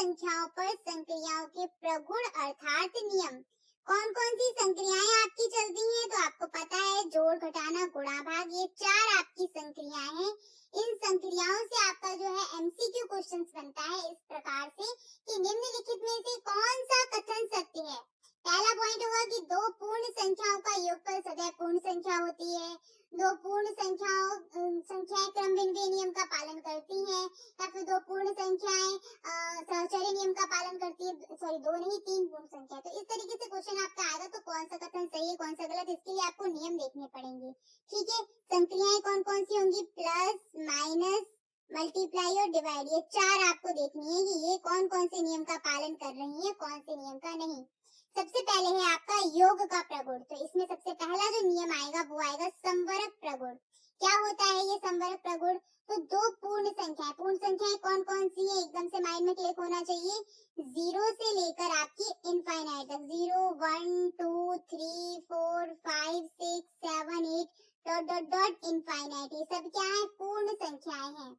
संख्याओं पर संक्रियाओं के प्रगुण अर्थात नियम। कौन कौन सी संक्रियाएं आपकी चलती हैं? तो आपको पता है जोड़, घटाना, गुणा, भाग, ये 4 आपकी संक्रियाएं हैं। इन संक्रियाओं से आपका जो है एमसीक्यू क्वेश्चंस बनता है इस प्रकार से कि निम्नलिखित में से कौन सा कथन सत्य है। पहला पॉइंट होगा कि दो पूर्ण संख्याओं का योगफल सदैव पूर्ण संख्या होती है। दो पूर्ण संख्याएं क्रम भिन्न नियम का पालन करती हैं, या फिर दो पूर्ण संख्याएं सहचर्य नियम का पालन करती है। दो नहीं, 3 पूर्ण संख्या। तो इस तरीके से क्वेश्चन आपका आएगा। तो कौन सा कथन सही है, कौन सा गलत, इसके लिए आपको नियम देखने पड़ेंगे। ठीक है, संक्रियाएं कौन कौन सी होंगी? प्लस, माइनस, मल्टीप्लाई और डिवाइड, ये 4 आपको देखनी है कि ये कौन कौन से नियम का पालन कर रही है, कौन से नियम का नहीं। सबसे पहले है आपका योग का प्रगुण। तो इसमें सबसे पहला जो नियम आएगा वो आएगा संवरक प्रगुण। क्या होता है ये संवरक प्रगुण? तो दो पूर्ण संख्याएं कौन कौन सी है, एकदम से माइंड में क्लिक होना चाहिए। 0 से लेकर आपकी इनफाइनाइट तक, 0, 1, 2, 3, 4, 5, 6, 7, 8 डॉट डॉट डॉट इनफाइनाइट, ये सब क्या है? पूर्ण संख्याएं हैं।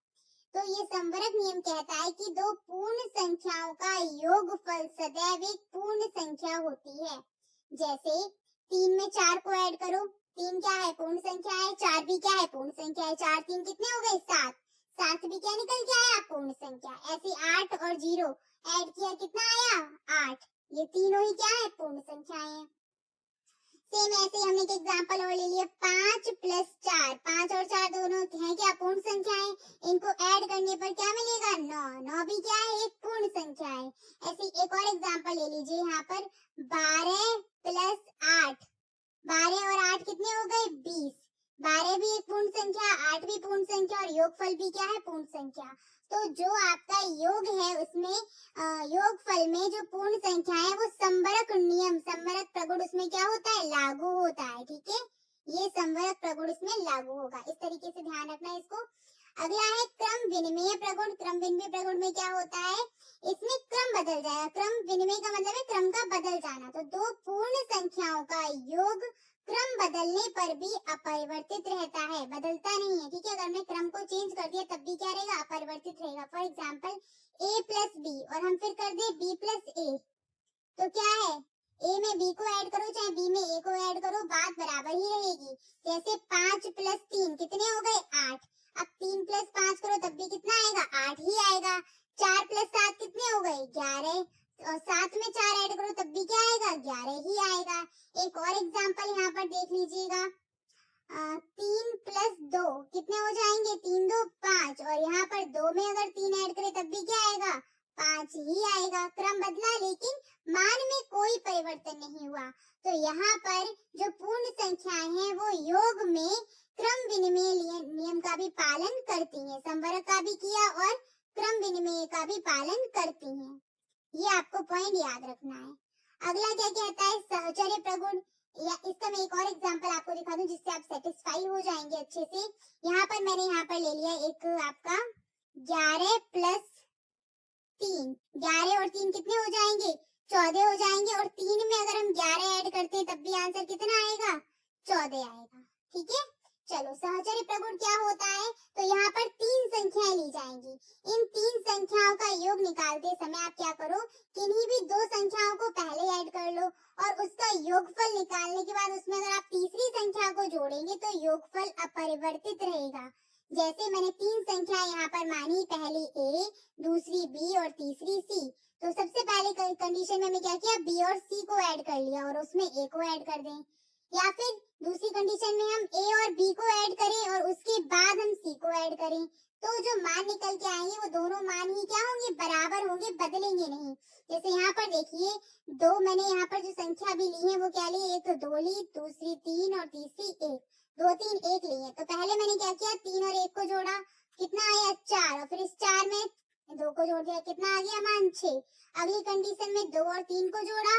तो ये संवरक नियम कहता है कि दो पूर्ण संख्याओं का योगफल सदैव एक पूर्ण संख्या होती है। जैसे 3 में 4 को ऐड करो, 3 क्या है? पूर्ण संख्या है। 4 भी क्या है? पूर्ण संख्या है। 4 3 कितने हो गए? 7। 7 भी क्या निकल के आया? पूर्ण संख्या। ऐसे 8 और 0 ऐड किया, कितना आया? 8। ये तीनों ही क्या है? पूर्ण संख्याएं हैं। सेम ऐसे ही हमने एक एग्जांपल और ले लिया, 5 प्लस 4, 5 और 4 दोनों हैं क्या? पूर्ण संख्याएं। इनको ऐड करने पर क्या मिलेगा? 9। 9 भी क्या है? एक पूर्ण संख्या है। ऐसे एक और एग्जांपल ले लीजिए यहाँ पर, 12 प्लस 8, 12 और 8 कितने हो गए? 20। 12 भी एक पूर्ण संख्या, 8 भी पूर्ण संख्या और योगफल भी क्या है? पूर्ण संख्या। तो जो आपका योग है उसमें योगफल में जो पूर्ण संख्या है वो संवरक नियम, संवरक प्रगुण उसमें क्या होता है? लागू होता है। ठीक है, ये संवरक प्रगुण इसमें लागू होगा। इस तरीके से ध्यान रखना है इसको। अगला है क्रम विनिमय प्रगुण। क्रम विनिमय प्रगुण में क्या होता है? इसमें क्रम बदल जाएगा। क्रम विनिमय का मतलब है क्रम का बदल जाना। तो दो पूर्ण संख्याओं का योग क्रम बदलने पर भी अपरिवर्तित रहता है, बदलता नहीं है। ठीक है, अगर मैं क्रम को चेंज कर दिया तब भी क्या रहेगा? अपरिवर्तित रहेगा। For example a plus B और हम फिर कर दे b प्लस ए, तो क्या है? a में b को ऐड करो चाहे b में a को ऐड करो, बात बराबर ही रहेगी। जैसे 5 प्लस 3 कितने हो गए? 8। अब 3 प्लस 5 करो तब भी कितना आएगा? 8 ही आएगा। 4 प्लस 7 कितने हो गए? 11। और 7 में 4 ऐड करो तब भी क्या आएगा? 11 ही आएगा। एक और एग्जांपल यहाँ पर देख लीजिएगा, 3 प्लस 2 कितने हो जाएंगे? 3 2 5, और यहाँ पर 2 में अगर 3 ऐड करें तब भी क्या आएगा? 5 ही आएगा। क्रम बदला लेकिन मान में कोई परिवर्तन नहीं हुआ। तो यहाँ पर जो पूर्ण संख्याएं हैं वो योग में क्रम विनिमय नियम का भी पालन करती हैं, संवरक का भी किया और क्रम विनिमय का भी पालन करती हैं। ये आपको पॉइंट याद रखना है। अगला क्या कहता है? सहचर्य प्रगुण। या इसका मैं एक और एग्जांपल आपको दिखा दूं जिससे आप सेटिस्फाई हो जाएंगे अच्छे से। यहाँ पर मैंने यहाँ पर ले लिया एक आपका 11 प्लस 3, 11 और 3 कितने हो जाएंगे? 14 हो जाएंगे। और 3 में अगर हम 11 ऐड करते हैं तब भी आंसर कितना आएगा? 14 आएगा। ठीक है, चलो सहचर्य प्रगुण क्या होता है? तो यहाँ पर 3 संख्याएं ली जाएंगी। इन 3 संख्याओं का योग निकालते समय आप क्या करो? किन्हीं भी 2 संख्याओं को पहले ऐड कर लो और उसका योगफल निकालने के बाद उसमें अगर आप तीसरी संख्या को जोड़ेंगे तो योगफल अपरिवर्तित रहेगा। जैसे मैंने 3 संख्या यहाँ पर मानी, पहली a, दूसरी b और तीसरी c। तो सबसे पहले कंडीशन में हमने क्या किया? b और c को ऐड कर लिया और उसमें a को ऐड कर दें। या फिर दूसरी कंडीशन में हम a और b को ऐड करें और उसके बाद हम c को ऐड करें। तो जो मान निकल के आएंगे वो दोनों मान ही क्या होंगे? बराबर होंगे, बदलेंगे नहीं। जैसे यहाँ पर देखिए, 2 मैंने यहाँ पर जो संख्या भी ली है वो क्या ली? एक तो 2 ली, दूसरी 3 और तीसरी 1। 2 3 1 ली है। तो पहले मैंने क्या किया? 3 और 1 को जोड़ा, कितना आया? 4। और फिर इस 4 में 2 को जोड़ दिया, कितना आ गया? मान 6। अगली कंडीशन में 2 और 3 को जोड़ा,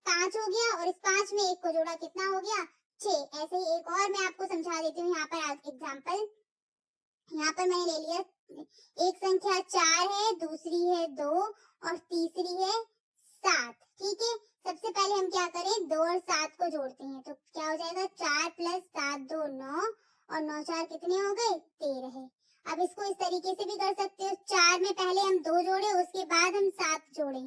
5 हो गया। और इस 5 में 1 को जोड़ा, कितना हो गया? 6। ऐसे ही एक और मैं आपको समझा देती हूँ। यहाँ पर एग्जाम्पल, यहाँ पर मैंने ले लिया, एक संख्या 4 है, दूसरी है 2 और तीसरी है 7। ठीक है, सबसे पहले हम क्या करें? 2 और 7 को जोड़ते हैं तो क्या हो जाएगा? 4 प्लस 7 2 9 और 9 4 कितने हो गए? 13 है। अब इसको इस तरीके से भी कर सकते हो, 4 में पहले हम 2 जोड़े, उसके बाद हम 7 जोड़े,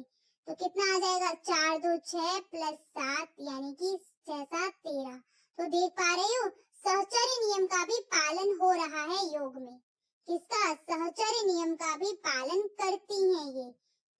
तो कितना आ जाएगा, 4 2 6 प्लस 7 यानी कि 6 7 13। तो देख पा रहे हो सहचर्य नियम का भी पालन हो रहा है योग में। किसका, सहचर्य नियम का भी पालन करती हैं ये।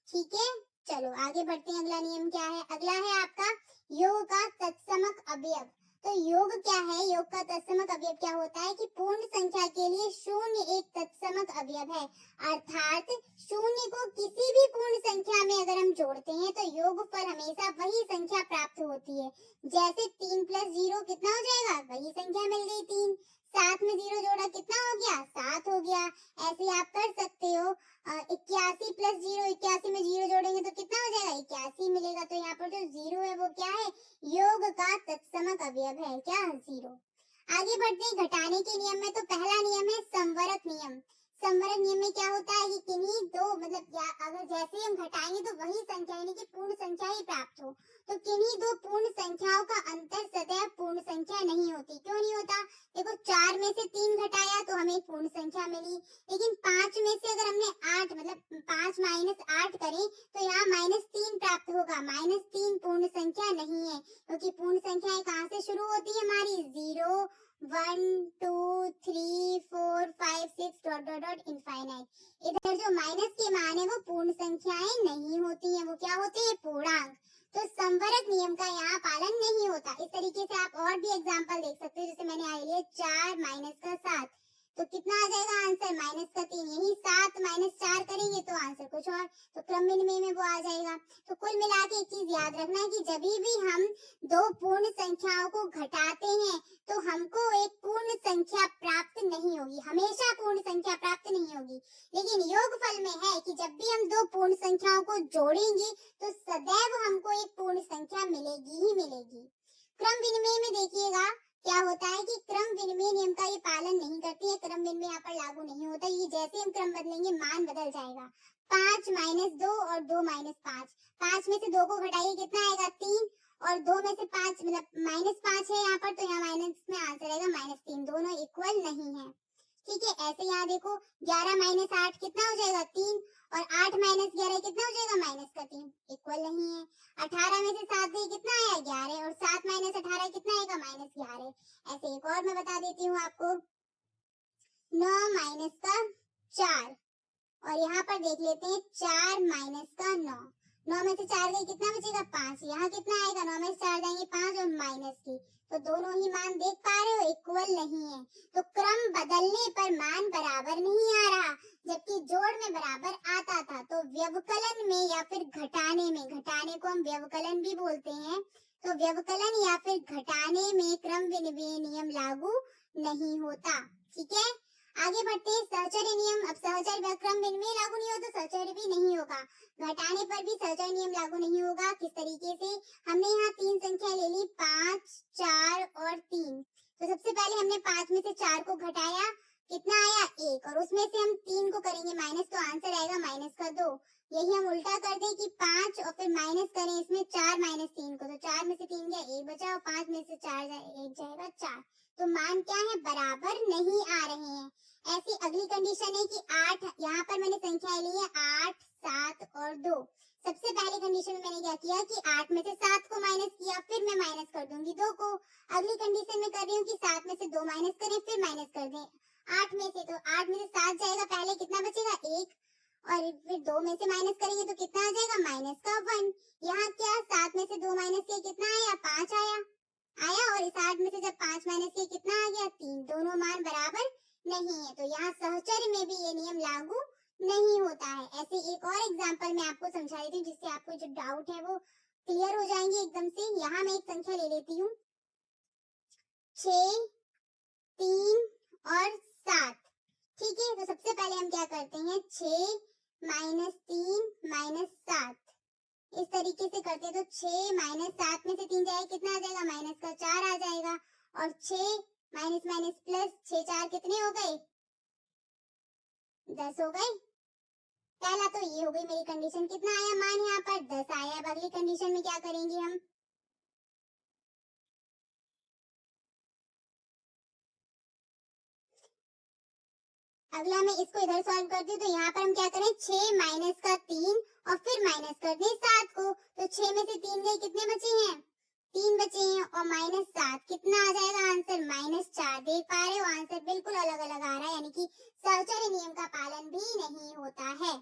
ठीक है, चलो आगे बढ़ते हैं। अगला नियम क्या है, अगला है आपका योग का तत्समक अवयव। तो योग क्या है, योग का तत्समक अवयव क्या होता है कि पूर्ण संख्या के लिए शून्य एक तत्समक अवयव है, अर्थात शून्य को किसी भी पूर्ण संख्या में अगर हम जोड़ते हैं तो योगफल हमेशा वही संख्या प्राप्त होती है। जैसे 3 + 0 कितना हो जाएगा, वही संख्या मिल गई 3, 7 में 0 जोड़ा कितना हो गया, 7 हो गया। ऐसे आप कर सकते हो, 81 + 0, 81 में 0 जोड़ेंगे तो कितना हो जाएगा, 81 मिलेगा। तो यहाँ पर जो 0 है वो क्या है, योग का तत्समक अवयव है, क्या, 0। आगे बढ़ते हैं घटाने के नियम में। तो पहला नियम है संवरक नियम। संवरक नियम में क्या होता है कि किन्हीं दो मतलब अगर जैसे हम घटाएंगे तो वही संख्या यानी कि पूर्ण संख्या ही प्राप्त हो, तो किन्हीं दो पूर्ण संख्याओं का अंतर सदैव पूर्ण संख्या नहीं होती। क्यों नहीं होता, देखो 4 में से 3 घटाया तो हमें पूर्ण संख्या मिली, लेकिन 5 में से अगर हमने 8 मतलब 5 - 8 करें तो यहाँ -3 प्राप्त होगा। -3 पूर्ण संख्या नहीं है, क्योंकि पूर्ण संख्याएं कहाँ से शुरू होती है हमारी, 0 1 2 3 4 5 6 डॉट डॉट डॉट इनफाइनाइट। इधर जो माइनस के मान है वो पूर्ण संख्याएं नहीं होती हैं, वो क्या होते हैं, पूर्णांक। तो संवरक नियम का यहाँ पालन नहीं होता। इस तरीके से आप और भी एग्जांपल देख सकते हो, जैसे मैंने आई लिया 4 - 7, तो कितना आ जाएगा आंसर, -3। यही 7 - 4 करेंगे तो आंसर कुछ और, तो क्रम विनिमय में वो आ जाएगा। तो कुल मिला के एक चीज याद रखना है कि जब भी हम दो पूर्ण संख्याओं को घटाते हैं तो हमको एक पूर्ण संख्या प्राप्त नहीं होगी, हमेशा पूर्ण संख्या प्राप्त नहीं होगी। लेकिन योगफल में है कि जब भी हम दो पूर्ण संख्याओं को जोड़ेंगे तो सदैव हमको एक पूर्ण संख्या मिलेगी ही मिलेगी। क्रम विनिमय में देखिएगा क्या होता है कि क्रम विनिमय नियम का ये पालन नहीं करती है, क्रम विनिमय यहाँ पर लागू नहीं होता। ये जैसे हम क्रम बदलेंगे मान बदल जाएगा। 5 - 2 और 2 - 5, 5 में से 2 को घटाइए कितना आएगा, 3, और 2 में से 5 मतलब -5 है यहाँ पर, तो यहाँ माइनस में आंसर आएगा -3, दोनों इक्वल नहीं है। ठीक है, ऐसे यहाँ देखो 11 - 8 कितना हो जाएगा, 3, और 8 - 11 कितना हो जाएगा, -3, इक्वल नहीं है। 18 में से 7 गई कितना आया, 11, और 7 - 18 कितना आएगा, -11। ऐसे एक और मैं बता देती हूँ आपको, 9 - 4, और यहाँ पर देख लेते हैं 4 - 9, 9 में से 4 गई कितना बचेगा, 5, यहाँ कितना आएगा, 9 में से 4 जाएंगे 5 और माइनस की, तो दोनों ही मान देख पा रहे हो इक्वल नहीं है। तो क्रम बदलने पर मान बराबर नहीं आ रहा, जबकि जोड़ में बराबर आता था। तो व्यवकलन में या फिर घटाने में, घटाने को हम व्यवकलन भी बोलते हैं, तो व्यवकलन या फिर घटाने में क्रम विनिमय नियम लागू नहीं होता। ठीक है, आगे बढ़ते हैं सहचर्य नियम। अब सहचर्य क्रम विनिमय लागू नहीं होता, सहचर्य भी नहीं होगा, घटाने पर भी सहचर्य नियम लागू नहीं होगा। किस तरीके से, हमने यहाँ 3 संख्या ले ली, 5 4 और 3। तो सबसे पहले हमने 5 में से 4 को घटाया, कितना आया, 1, और उसमें से हम 3 को करेंगे माइनस, तो आंसर आएगा -2। यही हम उल्टा कर दें कि 5 और फिर माइनस करें इसमें 4 - 3 को, तो 4 में से 3 गया, 1 बचा, और 5 में से 4 1 जाएगा 4। तो मान क्या है, बराबर नहीं आ रहे हैं। ऐसी अगली कंडीशन है कि 8, यहाँ पर मैंने संख्या ली है 8 7 और 2। सबसे पहली कंडीशन में मैंने क्या किया कि 8 में से 7 को माइनस किया, फिर मैं माइनस कर दूंगी 2 को। अगली कंडीशन में कर रही हूँ कि 7 में से 2 माइनस करें, फिर माइनस कर दें 8 में से, तो 8 में से 7 जाएगा, पहले कितना बचेगा, 1, और फिर 2 में से माइनस करेंगे तो कितना आ जाएगा, -1। यहाँ क्या, 7 में से 2 माइनस किया कितना आया, 5 आया, और इस 8 में से जब 5 माइनस किया कितना आ गया, 3। दोनों मान बराबर नहीं है, तो यहाँ सहचर्य में भी ये नियम लागू नहीं होता है। ऐसे एक और एग्जांपल मैं आपको समझा देती हूँ, जिससे आपको जो डाउट है वो क्लियर हो जाएंगे एकदम से। यहाँ मैं एक संख्या ले लेती हूँ, 6 3 और 7। ठीक है, तो सबसे पहले हम क्या करते हैं, 6 - 3 - 7 इस तरीके से करते हैं। तो 6 - 7 में से 3 जाएगा कितना आ जाएगा, -4 आ जाएगा, और 6 माइनस माइनस प्लस 6 4 कितने हो गए, 10 हो गए। पहला तो ये हो गई मेरी कंडीशन, कितना आया मान यहाँ पर, 10 आया। अब अगली कंडीशन में क्या करेंगे हम, अगला मैं इसको इधर सॉल्व करती हूँ, तो यहाँ पर हम क्या करें, 6 माइनस का 3 और फिर माइनस कर दें 7 को, तो 6 में से 3 गए, कितने बचे हैं, 3 बचे हैं, और माइनस 7 कितना आ जाएगा आंसर, -4। देख पा रहे हो आंसर बिल्कुल अलग अलग आ रहा है, यानी कि सहचर्य नियम का पालन भी नहीं होता है।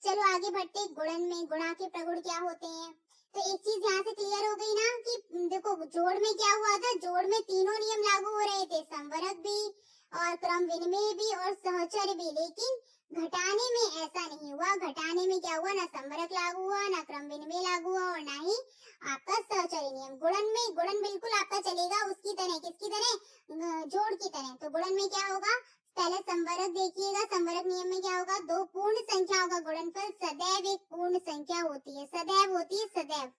चलो आगे बढ़ते, गुणन में गुणा के प्रगुण क्या होते हैं। तो एक चीज यहाँ से क्लियर हो गई ना कि देखो जोड़ में क्या हुआ था, जोड़ में तीनों नियम लागू हो रहे थे, संवरक भी और क्रम विनिमय भी और सहचर्य भी, लेकिन घटाने में ऐसा नहीं हुआ। घटाने में क्या हुआ, ना संवरक लागू हुआ, ना क्रम विनिमय लागू हुआ, और ना ही आपका सहचर्य नियम। गुणन में गुणन बिल्कुल आपका चलेगा उसकी तरह, किसकी तरह, जोड़ की तरह। तो गुणन में क्या होगा, पहले संवरक देखिएगा, संवरक नियम में क्या होगा, दो पूर्ण संख्याओं का गुणनफल सदैव एक पूर्ण संख्या होती है, सदैव होती है, सदैव,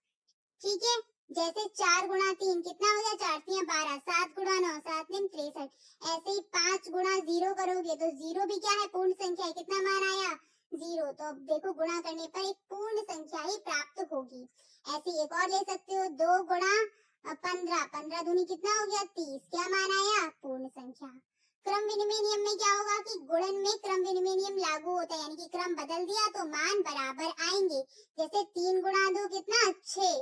ठीक है। जैसे 4 गुणा 3 कितना हो गया, 4 3 12, 7 गुणा 9 7 3 63। ऐसे ही 5 गुणा 0 करोगे तो 0 भी क्या है, पूर्ण संख्या है, कितना मान आया, 0। तो अब देखो गुणा करने पर एक पूर्ण संख्या ही प्राप्त होगी। ऐसे एक और ले सकते हो, 2 गुणा 15, 15 दूनी कितना हो गया, 30, क्या मान आया, पूर्ण संख्या। क्रम विनिमय नियम में क्या होगा कि गुणन में क्रम विनिमय नियम लागू होता है, यानी कि क्रम बदल दिया तो मान बराबर आएंगे। जैसे 3 गुणा 2 कितना, 6,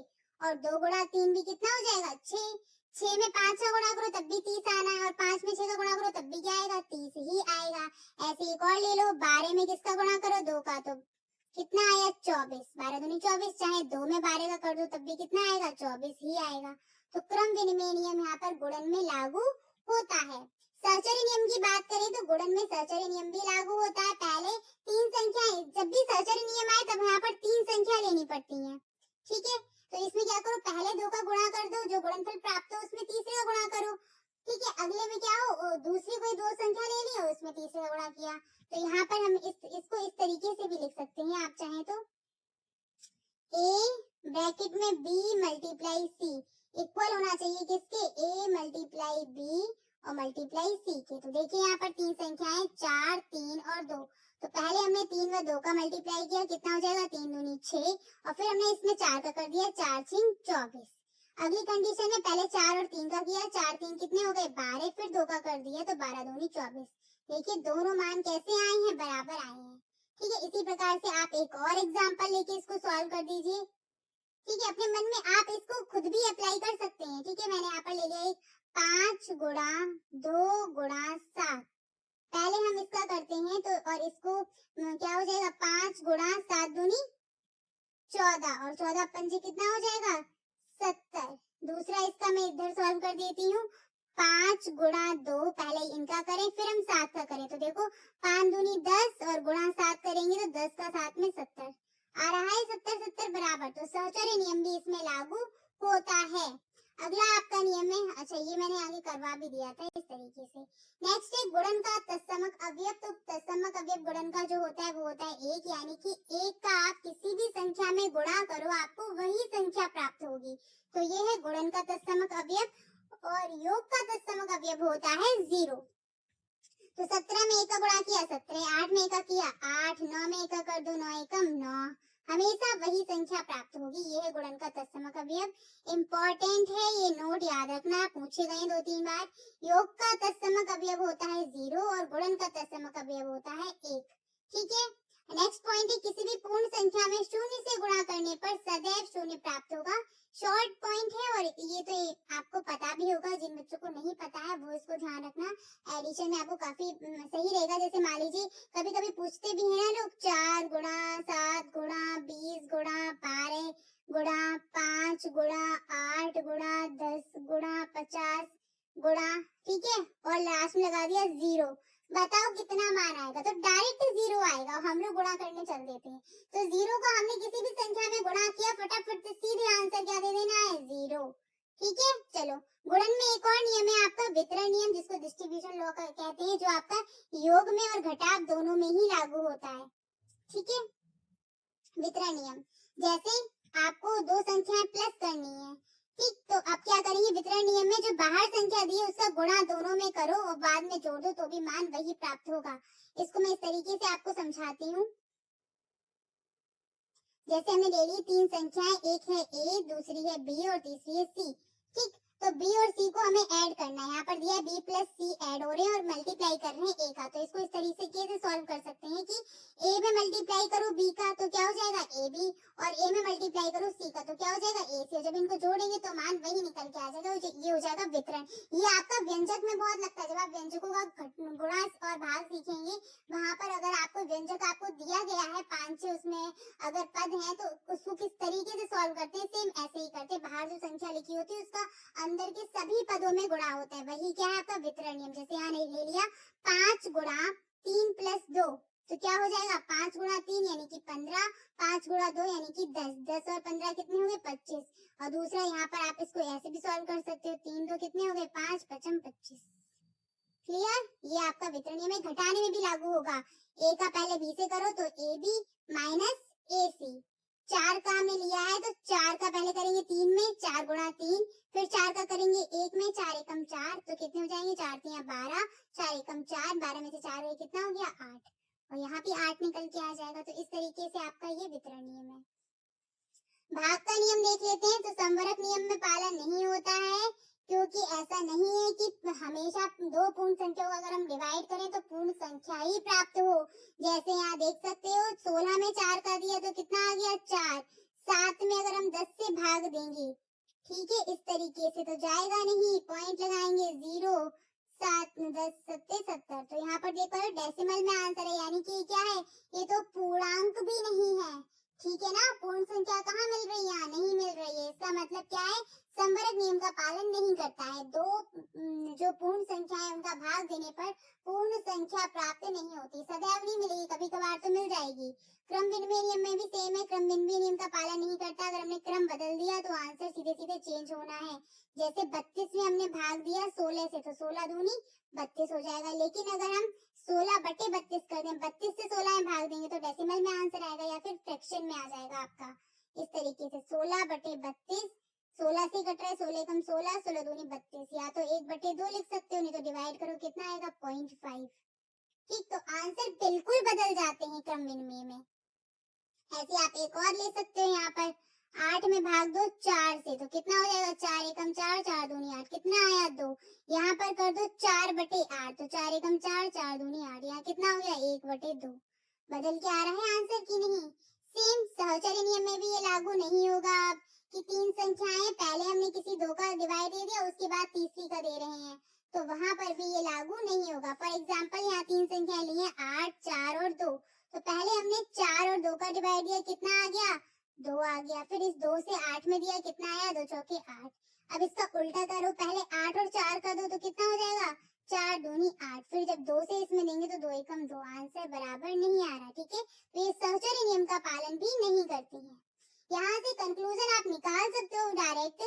और 2 गुणा 3 भी कितना हो जाएगा, 6। 6 में 5 का गुणा करो तब भी 30 आना है, और 5 में 6 का गुणा करो तब भी क्या आएगा, 30 ही आएगा। ऐसे एक और ले लो, 12 में किसका गुणा करो, 2 का, तो कितना आया, 24। 12 दूनी 24, चाहे 2 में 12 का कर दो तब भी कितना आएगा, 24 ही आएगा। तो क्रम विनिमय नियम यहाँ पर गुणन में लागू होता है। सहचर्य नियम की बात करें तो गुणन में सहचर्य नियम भी लागू होता है। पहले 3 संख्याएं, जब भी सहचर्य नियम आए तब यहाँ पर 3 संख्या लेनी पड़ती है, ठीक है। तो इसमें क्या करो, पहले 2 का गुणा कर दो, जो गुणनफल प्राप्त हो उसमें तीसरे का गुणा करो, ठीक है। अगले में क्या हो, दूसरी कोई 2 संख्या ले ली और उसमें तीसरे का गुणा किया। तो यहाँ पर हम इसको इस तरीके से भी लिख सकते हैं, आप चाहें तो, a ब्रैकेट में b मल्टीप्लाई c इक्वल होना चाहिए किसके, a मल्टीप्लाई b और मल्टीप्लाई c के। तो देखिए यहाँ पर 3 संख्याएं, 4 3 और 2। तो पहले हमने 3 व 2 का मल्टीप्लाई किया, कितना हो जाएगा, 3 दूनी 6, और फिर हमने इसमें 4 का कर दिया, 4 3 24। अगली कंडीशन में पहले 4 और 3 का किया, 4 3 कितने हो गए, 12, फिर 2 का कर दिया तो 12 दूनी 24। देखिए दोनों मान कैसे आए हैं, बराबर आए हैं, ठीक है। इसी प्रकार से आप एक और एग्जाम्पल लेके इसको सॉल्व कर दीजिए, ठीक है। अपने मन में आप इसको खुद भी अप्लाई कर सकते हैं, ठीक है। मैंने यहाँ पर ले लिया एक 5 गुणा 2 गुणा 7। पहले हम इसका करते हैं तो, और इसको क्या हो जाएगा, 5 गुणा 7 दूनी 14, और 14 पंजे कितना हो जाएगा, 70। दूसरा इसका मैं इधर सॉल्व कर देती हूँ, 5 गुणा 2, पहले इनका करें फिर हम 7 का करें, तो देखो 5 दूनी 10 और गुणा 7 करेंगे तो 10 का 7 में 70 आ रहा है, 70 70 बराबर। तो सहचर्य नियम भी इसमें लागू होता है। अगला आपका नियम है, अच्छा ये मैंने आगे करवा भी दिया था इस तरीके से। नेक्स्ट है गुणन का तत्समक अवयव। तो तत्समक अवयव गुणन का जो होता है वो होता है 1, यानी कि 1 का आप किसी भी संख्या में गुणा करो आपको वही संख्या प्राप्त होगी। तो ये है गुणन का तत्समक अवयव। और योग का तत्समक अवयव होता है 0। तो 17 में 1 का गुणा किया 17, 8 में 1 का किया 8, 9 में 1 का कर दो 9 एकम 9, हमेशा वही संख्या प्राप्त होगी। ये है गुणन का तत्समक अवयव। इम्पोर्टेंट है, ये नोट याद रखना, पूछे गए 2-3 बार। योग का तत्समक अवयव होता है 0 और गुणन का तत्समक अवयव होता है 1, ठीक है। नेक्स्ट पॉइंट है, किसी भी पूर्ण संख्या में शून्य से गुणा करने पर सदैव शून्य प्राप्त होगा। शॉर्ट पॉइंट है, और ये तो आपको पता भी होगा, जिन बच्चों को नहीं पता है वो इसको ध्यान रखना। एडिशन में आपको काफी सही रहेगा। जैसे मान लीजिए कभी कभी पूछते भी हैं ना लोग, 4 गुणा 7 गुणा 20 गुणा 12 गुणा 5 गुणा 8 गुणा 10 गुणा 50 गुणा, ठीक है, और लास्ट में लगा दिया 0। बताओ कितना मान आएगा, तो डायरेक्ट 0 आएगा। हम लोग गुणा करने चल देते हैं, तो 0 को हमने किसी भी संख्या में गुणा किया, फटाफट से सीधे आंसर क्या दे देना है, 0, ठीक है। चलो गुणन में एक और नियम है आपका वितरण नियम, जिसको डिस्ट्रीब्यूशन लॉ कहते हैं, जो आपका योग में और घटाव दोनों में ही लागू होता है, ठीक है। वितरण नियम, जैसे आपको 2 संख्याएं प्लस करनी है, ठीक, तो आप क्या करेंगे, वितरण नियम में जो बाहर संख्या दी है उसका गुणा दोनों में करो और बाद में जोड़ दो तो भी मान वही प्राप्त होगा। इसको मैं इस तरीके से आपको समझाती हूँ। जैसे हमने ले ली 3 संख्याएं, एक है a, दूसरी है b और तीसरी है c, ठीक। तो बी और सी को हमें ऐड करना है। यहाँ पर दिया है बी प्लस सी ऐड हो रहे हैं और मल्टीप्लाई कर रहे हैं ए का। तो इसको इस तरीके से सॉल्व कर सकते हैं कि ए में मल्टीप्लाई करो बी का तो क्या हो जाएगा ए बी, और ए में मल्टीप्लाई करो सी का तो क्या हो जाएगा ए सी। जब इनको जोड़ेंगे तो मान वही निकल के आ जाएगा, ये हो जाएगा वितरण। ये आपका व्यंजक में बहुत लगता है, जब आप व्यंजकों का गुणा और भाग सीखेंगे वहां पर अगर आपको व्यंजक आपको दिया गया है 5-6, उसमें अगर पद है तो उसको किस तरीके से सॉल्व करते हैं, सेम ऐसे ही करते हैं। बाहर जो संख्या लिखी होती है उसका अंदर के सभी पदों में गुणा होता है, वही क्या है आपका वितरण नियम। जैसे यहाँ ले लिया 5 गुणा 3 प्लस 2 तो क्या हो जाएगा 5 गुणा 3 यानी कि 15, 5 गुणा 2 यानी कि 10, 10 और 15 कितने हो गए 25। और दूसरा यहाँ पर आप इसको ऐसे भी सॉल्व कर सकते हो, 3 2 कितने हो गए 5, 5 25। क्लियर? ये आपका वितरण नियम है, घटाने में भी लागू होगा। ए का पहले बी से करो तो ए बी माइनस ए सी। 4 का हमने लिया है तो 4 का पहले करेंगे 3 में, 4 गुणा 3, फिर 4 का करेंगे 1 में, 4 एकम 4 तो कितने हो जाएंगे 4 3 12, 4 एकम 4, 12 में से 4 गए कितना हो गया 8, और यहाँ भी 8 निकल के आ जाएगा। तो इस तरीके से आपका ये वितरण नियम है। भाग का नियम देख लेते हैं। तो संवरक नियम में पालन नहीं होता है, क्योंकि ऐसा नहीं है कि हमेशा दो पूर्ण संख्याओं को अगर हम डिवाइड करें तो पूर्ण संख्या ही प्राप्त हो। जैसे यहाँ देख सकते हो 16 में 4 का दिया तो कितना आ गया 4, 7 में अगर हम 10 से भाग देंगे, ठीक है, इस तरीके से तो जाएगा नहीं, पॉइंट लगाएंगे 0, 7 10 7 70। तो यहाँ पर देखो डेसिमल में आंसर है, यानी कि क्या है, ये तो पूर्णांक भी नहीं है, ठीक है ना। पूर्ण संख्या कहाँ मिल रही है, यहाँ नहीं मिल रही है। इसका मतलब क्या है, संवरक नियम का पालन नहीं करता है। दो जो पूर्ण संख्या है उनका भाग देने पर पूर्ण संख्या प्राप्त नहीं होती, सदैव नहीं मिलेगी, कभी कभार तो मिल जाएगी। क्रम विनिमय नियम में भी सेम है, क्रम विनिमय नियम का पालन नहीं करता। अगर हमने क्रम बदल दिया तो आंसर सीधे सीधे चेंज होना है। जैसे 32 में हमने भाग दिया 16 से तो 16 दूनी 32 हो जाएगा, लेकिन अगर हम 16/32 कर दें, 32 से 16 में भाग देंगे तो डेसिमल में आंसर आएगा या फिर फ्रैक्शन में आ जाएगा आपका। इस तरीके से 16/32, 16 से कट रहा है, 16 कम 16, 16 दूनी 32, या तो 1/2 लिख सकते हो, नहीं तो डिवाइड करो कितना आएगा 0.5। ठीक, तो आंसर बिल्कुल बदल जाते हैं क्रम विनिमय में। ऐसे आप एक और ले सकते हो, यहाँ पर 8 में भाग दो 4 से तो कितना हो जाएगा 4 एकम 4, 4 दूनी 8, कितना आया 2। यहाँ पर कर दो 4/8 तो 4 एकम 4, 4 दूनी 8, यहाँ कितना हो गया 1/2। बदल के आ रहा है आंसर की नहीं। सेम सहचर्य नियम में भी ये लागू नहीं होगा अब कि 3 संख्याएं पहले हमने किसी 2 का डिवाइड दे दिया उसके बाद तीसरी का दे रहे हैं, तो वहां पर भी ये लागू नहीं होगा। फॉर एग्जाम्पल यहाँ 3 संख्याएं ली है 8, 4 और 2, तो पहले हमने 4 और 2 का डिवाइड दिया, कितना आ गया 2 आ गया, फिर इस 2 से 8 में दिया, कितना आया 2 चौके 8। अब इसका उल्टा करो, पहले 8 और 4 का दो तो कितना हो जाएगा 4 दूनी 8, फिर जब 2 से इसमें देंगे तो 2 एकम 2, आंसर बराबर नहीं आ रहा, ठीक है। तो ये सहचर्य नियम का पालन भी नहीं करती है। यहाँ से कंक्लूजन आप निकाल सकते हो डायरेक्ट।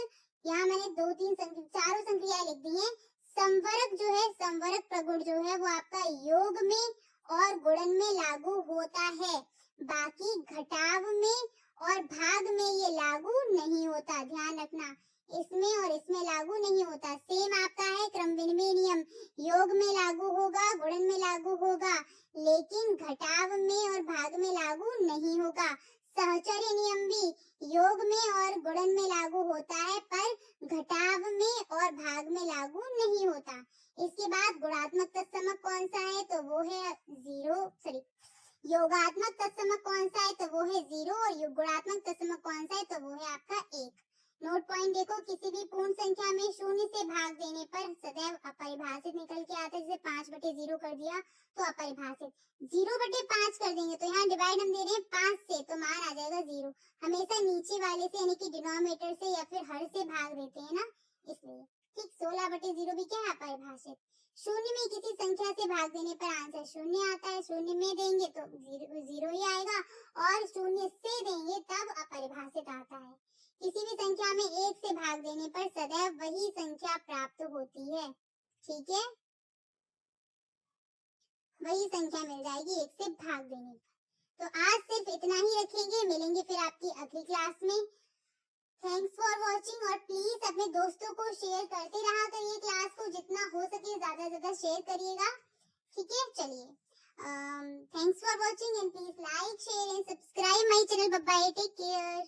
यहाँ मैंने 4 संक्रियाएं लिख दी हैं। संवरक जो है, संवरक प्रगुण जो है वो आपका योग में और गुणन में लागू होता है, बाकी घटाव में और भाग में ये लागू नहीं होता, ध्यान रखना। इसमें और इसमें लागू नहीं होता। सेम आपका है क्रम विनिमय नियम, योग में लागू होगा, गुणन में लागू होगा, लेकिन घटाव में और भाग में लागू नहीं होगा। सहचर्य नियम भी योग में और गुणन में लागू होता है, पर घटाव में और भाग में लागू नहीं होता। इसके बाद गुणात्मक तत्समक कौन सा है, तो वो है 0, योगात्मक तत्समक कौन सा है तो वो है 0, और गुणात्मक तत्समक कौन सा है तो वो है आपका 1। नोट पॉइंट देखो, किसी भी पूर्ण संख्या में 0 से भाग देने पर सदैव अपरिभाषित निकल के आता है। जैसे 5/0 कर दिया तो अपरिभाषित, 0/5 कर देंगे तो यहाँ डिवाइड हम दे रहे हैं 5 से तो मान आ जाएगा 0। हमेशा नीचे वाले से यानी कि डिनोमिनेटर से या फिर हर से भाग देते हैं ना, इसलिए। ठीक, 16/0 भी क्या है अपरिभाषित। 0 में किसी संख्या से भाग देने पर आंसर 0 आता है, 0 में देंगे तो 0 ही आएगा, और 0 से देंगे तब अपरिभाषित आता है। किसी भी संख्या में 1 से भाग देने पर सदैव वही संख्या प्राप्त होती है, ठीक है, वही संख्या मिल जाएगी 1 से भाग देने पर। तो आज सिर्फ इतना ही रखेंगे, मिलेंगे फिर आपकी अगली क्लास में। थैंक्स फॉर वॉचिंग, और प्लीज अपने दोस्तों को शेयर करते रहा करिए, क्लास को जितना हो सके ज्यादा से ज्यादा शेयर करिएगा, ठीक है। चलिए, thanks for watching and please like share and subscribe my channel. Bye bye, take care.